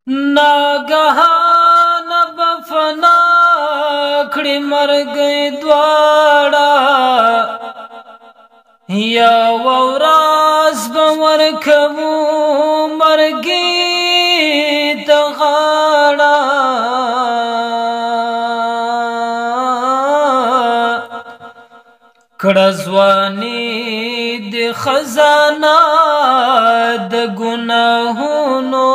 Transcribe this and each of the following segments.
ناګهان بفنا کړي مرګي دواړه یا وراز باور کوو مرګي ته غاړه کړه ځواني د خزانه د ګناهونو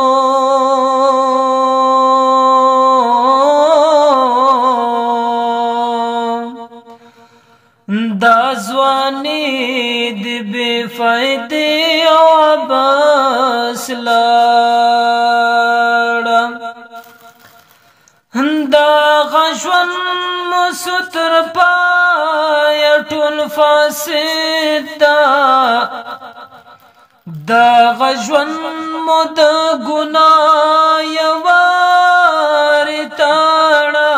دا ځواني د بې فایدې او عبث لاړه دا غژوند مو ستر پایه ټول فاسد ده دا غژوند مو د ګناه یوارې تاړه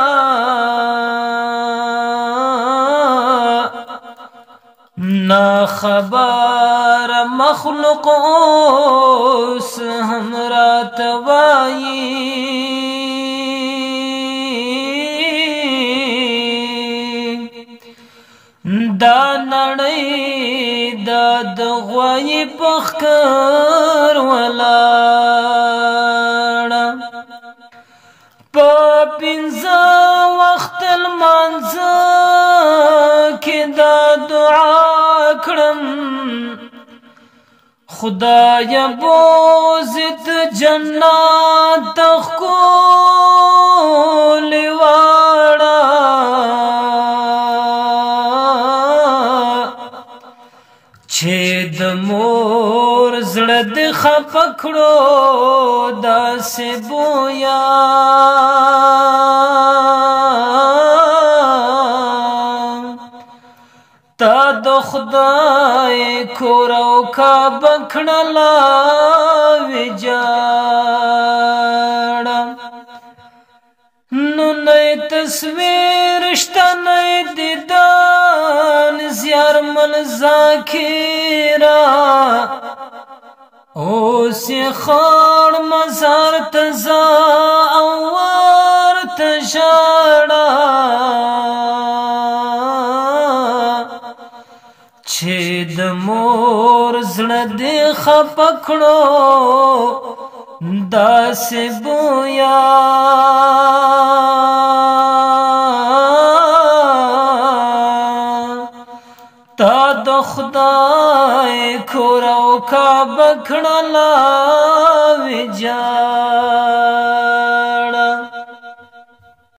نا خبر مخلوق اوس هم راته وایي دا نړۍ دا د غوایي په ښکر ولاړه په پنځه وخت لمانځه کې دا دعا کړم خدایه بوزت جنت ته ښکلې واړه چې د مور زړه دې خفه کړو داسې بویا تا د خدای کور او کعبه کړله ویجاړه نو نه تصویر شته نه دیدن زیارمن ذاکره اوس یې خړ مزار ته ځه او ورته ژاړه چې د مور زړه دې خفه کړو داسې بویا تا د خدای کور او کعبه کړله ویجاړه